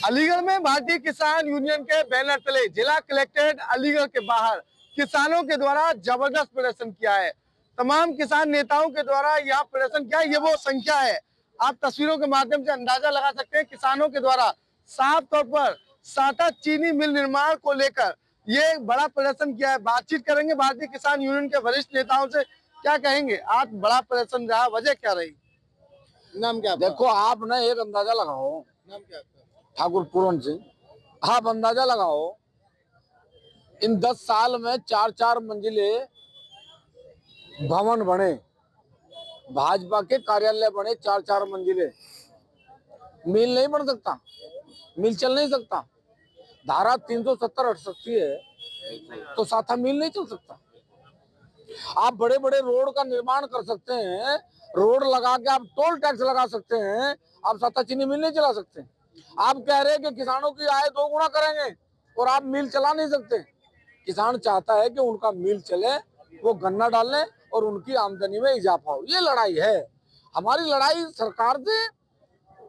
अलीगढ़ में भारतीय किसान यूनियन के बैनर तले जिला कलेक्ट्रेट अलीगढ़ के बाहर किसानों के द्वारा जबरदस्त प्रदर्शन किया है। तमाम किसान नेताओं के द्वारा यह प्रदर्शन किया, ये वो संख्या है। आप तस्वीरों के माध्यम से अंदाजा लगा सकते हैं किसानों के द्वारा साफ तौर पर साता चीनी मिल निर्माण को लेकर ये बड़ा प्रदर्शन किया है। बातचीत करेंगे भारतीय किसान यूनियन के वरिष्ठ नेताओं से, क्या कहेंगे आज बड़ा प्रदर्शन रहा, वजह क्या रही? नाम क्या? देखो आप ना एक अंदाजा लगाओ। नाम क्या? ठाकुर पूरन सिंह। आप अंदाजा लगाओ इन 10 साल में 4-4 मंजिले भवन बने, भाजपा के कार्यालय बने 4-4 मंजिले। मिल नहीं बन सकता, मिल चल नहीं सकता। धारा 370 हट सकती है तो साथा मिल नहीं चल सकता। आप बड़े बड़े रोड का निर्माण कर सकते हैं, रोड लगा के आप टोल टैक्स लगा सकते हैं, आप साता चीनी मिल नहीं चला सकते। आप कह रहे हैं कि किसानों की आय 2 गुना करेंगे और आप मिल चला नहीं सकते। किसान चाहता है कि उनका मिल चले, वो गन्ना डालें और उनकी आमदनी में इजाफा हो। ये लड़ाई है हमारी। लड़ाई सरकार से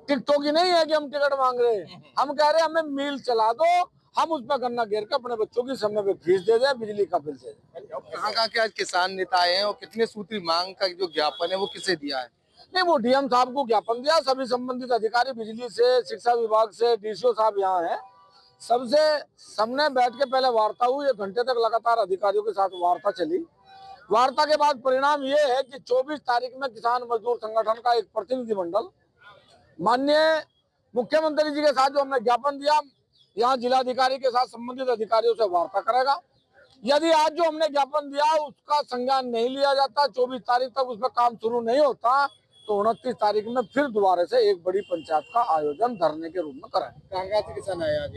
टिकटों की नहीं है कि हम टिकट मांग रहे हैं। हम कह रहे हैं हमें मिल चला दो, हम उस पर गन्ना घेर के अपने बच्चों की समय पे फीस दे दें, बिजली का बिल दे दें। कहाँ के आज किसान नेता आए हैं और कितने सूत्री मांग का जो ज्ञापन है वो किसे दिया है? नहीं, वो डीएम साहब को ज्ञापन दिया, सभी संबंधित अधिकारी बिजली से, शिक्षा विभाग से, डीसीओ साहब यहाँ है, सबसे सबने बैठ के पहले वार्ता हुई। 1 घंटे तक लगातार अधिकारियों के साथ वार्ता चली। वार्ता के बाद परिणाम ये है कि 24 तारीख में किसान मजदूर संगठन का एक प्रतिनिधिमंडल माननीय मुख्यमंत्री जी के साथ जो हमने ज्ञापन दिया, यहाँ जिलाधिकारी के साथ संबंधित अधिकारियों से वार्ता करेगा। यदि आज जो हमने ज्ञापन दिया उसका संज्ञान नहीं लिया जाता, 24 तारीख तक उस पर काम शुरू नहीं होता, तो 29 तारीख में फिर दोबारा से एक बड़ी पंचायत का आयोजन धरने के रूप में कराएं। कहाँ से किसान आए आज?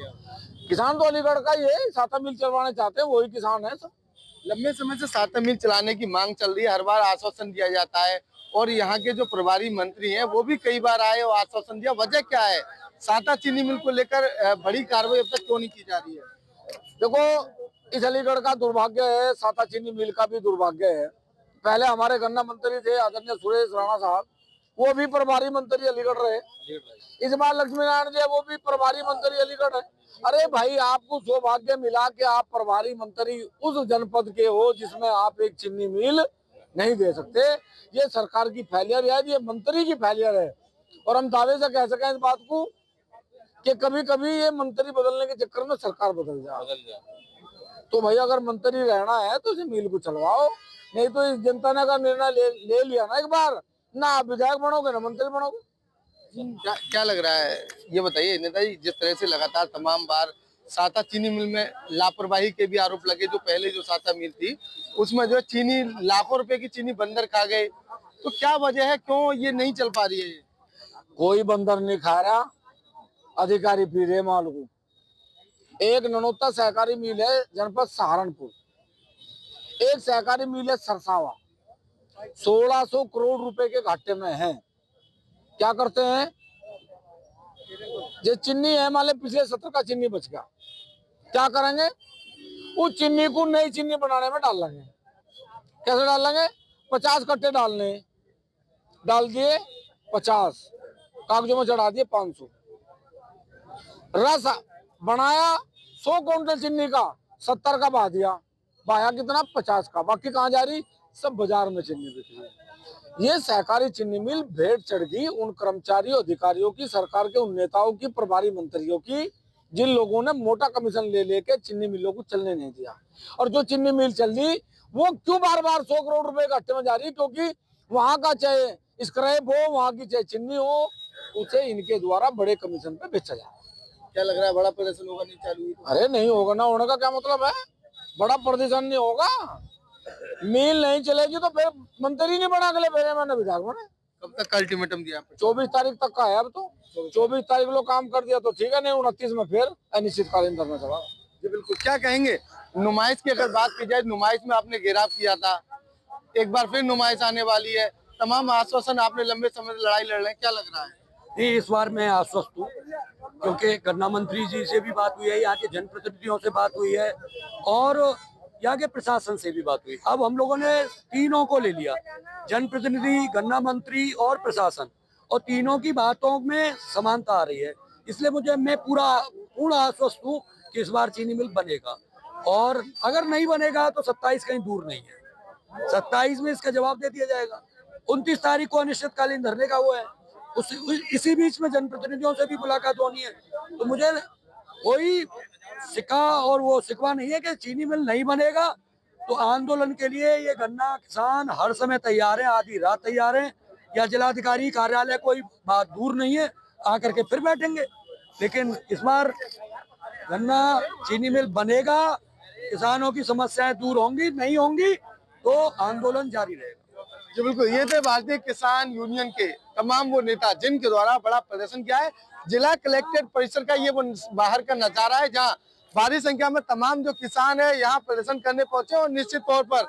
किसान तो अलीगढ़ का ये साता मिल चलवाने चाहते हैं, वही किसान है सब। लंबे समय से साता मिल चलाने की मांग चल रही है, हर बार आश्वासन दिया जाता है और यहाँ के जो प्रभारी मंत्री हैं वो भी कई बार आए और आश्वासन दिया। वजह क्या है? साता चीनी मिल को लेकर बड़ी कार्रवाई अब तक क्यों नहीं की जा रही है? देखो इस अलीगढ़ का दुर्भाग्य है, साता चीनी मिल का भी दुर्भाग्य है। पहले हमारे गन्ना मंत्री थे आदरणीय सुरेश राणा साहब, वो भी प्रभारी मंत्री अलीगढ़ रहे। इस बार लक्ष्मी नारायण जी वो भी प्रभारी मंत्री अलीगढ़ है। अरे भाई, आपको सौभाग्य मिला कि आप प्रभारी मंत्री उस जनपद के हो जिसमें आप एक चीनी मिल नहीं दे सकते। ये सरकार की फेलियर है, ये मंत्री की फेलियर है। और हम दावे से कह सकें इस बात को कि कभी कभी ये मंत्री बदलने के चक्कर में सरकार बदल जाए। तो भाई अगर मंत्री रहना है तो इसे मिल को चलवाओ, नहीं तो इस जनता ने अगर निर्णय ले लिया ना एक बार, ना आप विधायक बनोगे ना मंत्री बनोगे। क्या लग रहा है ये बताइए नेताजी, जिस तरह से लगातार तमाम बार साता चीनी मिल में लापरवाही के भी आरोप लगे, जो पहले जो साता मिल थी उसमें जो चीनी लाखों रुपए की चीनी बंदर खा गए, तो क्या वजह है, क्यों ये नहीं चल पा रही है? कोई बंदर नहीं खा रहा, अधिकारी पी रहे माल को। एक ननौता सहकारी मिल है जनपद सहारनपुर, एक सहकारी मिल है सरसावा, 1600 करोड़ रुपए के घाटे में है। क्या करते हैं, जो चीनी है मान ले पिछले सत्र का चीनी बच गया, क्या करेंगे, उस चीनी को नई चीनी बनाने में डाल लेंगे। कैसे डाल लेंगे? 50 कट्टे डालने, डाल दिए 50, कागजों में चढ़ा दिए 500। रस बनाया 100 क्विंटल चीनी का, 70 का बहा दिया, बहाया कितना? 50 का। बाकी कहाँ जा रही? सब बाजार में चीनी बिक रही है। ये सहकारी चीनी मिल भेंट चढ़ गई उन कर्मचारियों अधिकारियों की, सरकार के उन नेताओं की, प्रभारी मंत्रियों की, जिन लोगों ने मोटा कमीशन ले लेके चीनी मिलों को चलने नहीं दिया। और जो चीनी मिल चल रही वो क्यों बार बार 100 करोड़ रुपए घाटे में जा रही? क्योंकि वहां का चाहे स्क्रैप हो, वहां की चाहे चीनी हो, उसे इनके द्वारा बड़े कमीशन पे बेचा जा रहा है। क्या लग रहा है बड़ा प्रदर्शन होगा नहीं चालू हुई? अरे नहीं होगा, ना होने का क्या मतलब है? बड़ा प्रदर्शन नहीं होगा, मिल नहीं चलेगी तो फिर मंत्री नहीं बना, अगले महीने मैंने विधायक बने। कब तक का अल्टीमेटम दिया? 24 तारीख तक का है। अब तो 24 तारीख लोग काम कर दिया तो ठीक है, नहीं 29 में फिर अनिश्चितकालीन धरना चला। जी बिल्कुल। क्या कहेंगे नुमाइश की अगर बात की जाए, नुमाइश में आपने घेराव किया था, एक बार फिर नुमाइश आने वाली है, तमाम आश्वासन आपने लंबे समय से लड़ाई लड़ रहे हैं, क्या लग रहा है? नहीं, इस बार मैं आश्वस्त हूँ क्योंकि गन्ना मंत्री जी से भी बात हुई है, यहाँ के जनप्रतिनिधियों से बात हुई है और यहाँ के प्रशासन से भी बात हुई। अब हम लोगों ने तीनों को ले लिया, जनप्रतिनिधि, गन्ना मंत्री और प्रशासन, और तीनों की बातों में समानता आ रही है। इसलिए मैं पूर्ण आश्वस्त हूँ कि इस बार चीनी मिल बनेगा, और अगर नहीं बनेगा तो 27 कहीं दूर नहीं है, 27 में इसका जवाब दे दिया जाएगा। 29 तारीख को अनिश्चितकालीन धरने का वो है, इसी बीच में जनप्रतिनिधियों से भी मुलाकात होनी है। तो मुझे कोई शिकवा नहीं है कि चीनी मिल नहीं बनेगा। तो आंदोलन के लिए ये गन्ना किसान हर समय तैयार है, आधी रात तैयार है, या जिलाधिकारी कार्यालय कोई बात दूर नहीं है, आकर के फिर बैठेंगे। लेकिन इस बार गन्ना चीनी मिल बनेगा, किसानों की समस्याएं दूर होंगी, नहीं होंगी तो आंदोलन जारी रहेगा। जी बिल्कुल, ये थे भारतीय किसान यूनियन के तमाम वो नेता जिनके द्वारा बड़ा प्रदर्शन किया है। जिला कलेक्ट्रेट परिसर का ये वो बाहर का नजारा है, जहाँ भारी संख्या में तमाम जो किसान है यहाँ प्रदर्शन करने पहुंचे। और निश्चित तौर पर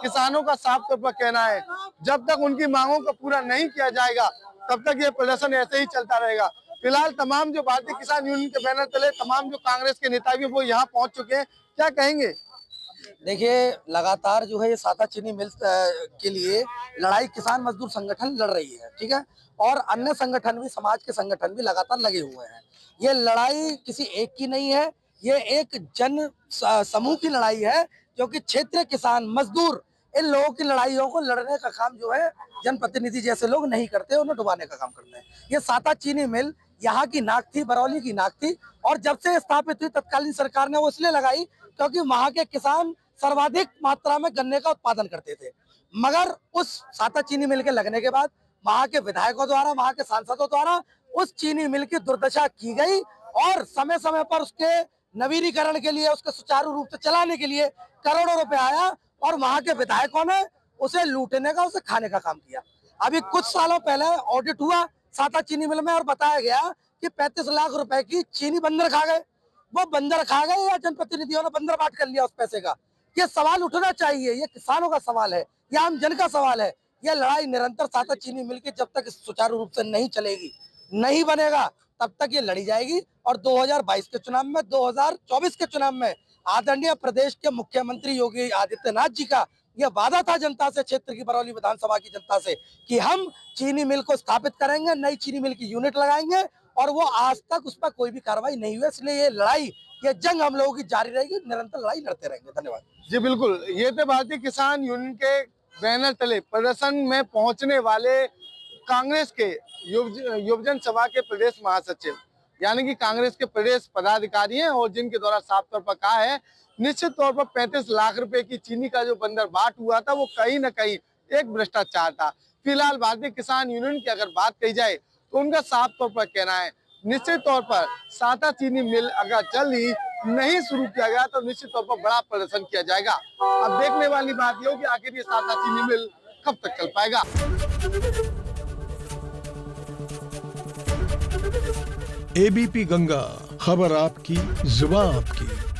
किसानों का साफ तौर पर कहना है, जब तक उनकी मांगों को पूरा नहीं किया जाएगा तब तक ये प्रदर्शन ऐसे ही चलता रहेगा। फिलहाल तमाम जो भारतीय किसान यूनियन के बैनर तले तमाम जो कांग्रेस के नेता भी वो यहाँ पहुंच चुके हैं, क्या कहेंगे? देखिए, लगातार जो है ये सादा चीनी मिल के लिए लड़ाई किसान मजदूर संगठन लड़ रही है, ठीक है, और अन्य संगठन भी, समाज के संगठन भी लगातार लगे हुए हैं। ये लड़ाई किसी एक की नहीं है, ये एक जन समूह की लड़ाई है, जो कि क्षेत्रीय किसान मजदूर इन लोगों की लड़ाइयों को लड़ने का काम जो है जनप्रतिनिधि जैसे लोग नहीं करते, उन्हें डुबाने का काम करते हैं। ये सादा चीनी मिल यहाँ की नाक थी, बरौली की नाक थी, और जब से स्थापित हुई तत्कालीन सरकार ने वो इसलिए लगाई क्योंकि वहां के किसान सर्वाधिक मात्रा में गन्ने का उत्पादन करते थे। मगर उस सादा चीनी मिल के लगने के बाद वहां के विधायकों द्वारा, वहां के सांसदों द्वारा उस चीनी मिल की दुर्दशा की गई, और समय समय पर उसके नवीनीकरण के लिए, उसके सुचारू रूप से चलाने के लिए करोड़ों रुपए आया, और वहां के विधायकों ने उसे लूटने का, उसे खाने का काम किया। अभी कुछ सालों पहले ऑडिट हुआ सादा चीनी मिल में, और बताया गया कि 35 लाख रुपए की चीनी बंदर खा गए। वो बंदर खा गए या जनप्रतिनिधियों ने बंदर बांट कर लिया उस पैसे का? ये सवाल उठना चाहिए। ये किसानों का सवाल है, ये आम जन का सवाल है। ये लड़ाई निरंतर सादा चीनी मिल के जब तक सुचारू रूप से नहीं चलेगी, नहीं बनेगा, तब तक ये लड़ी जाएगी। और 2022 के चुनाव में, 2024 के चुनाव में आदरणीय प्रदेश के मुख्यमंत्री योगी आदित्यनाथ जी का यह वादा था जनता से, क्षेत्र की बरौली विधानसभा की जनता से, कि हम चीनी मिल को स्थापित करेंगे, नई चीनी मिल की यूनिट लगाएंगे, और वो आज तक उस पर कोई भी कार्रवाई नहीं हुई। इसलिए ये लड़ाई, ये जंग हम लोगों की जारी रहेगी, निरंतर लड़ाई लड़ते रहेंगे। धन्यवाद। जी बिल्कुल, ये थे भारतीय किसान यूनियन के बैनर तले प्रदर्शन में पहुंचने वाले कांग्रेस के युवजन सभा के प्रदेश महासचिव, यानी कि कांग्रेस के प्रदेश पदाधिकारी हैं, और जिनके द्वारा साफ तौर पर कहा है, निश्चित तौर पर 35 लाख रुपए की चीनी का जो बंदर बाट हुआ था वो कहीं ना कहीं एक भ्रष्टाचार था। फिलहाल भारतीय किसान यूनियन की अगर बात कही जाए तो उनका साफ तौर पर कहना है, निश्चित तौर पर सादा चीनी मिल अगर जल्द ही नहीं शुरू किया गया तो निश्चित तौर पर बड़ा प्रदर्शन किया जाएगा। अब देखने वाली बात यह होगी आखिर ये सादा चीनी मिल कब तक चल पाएगा। एबीपी गंगा, खबर आपकी, जुबान आपकी।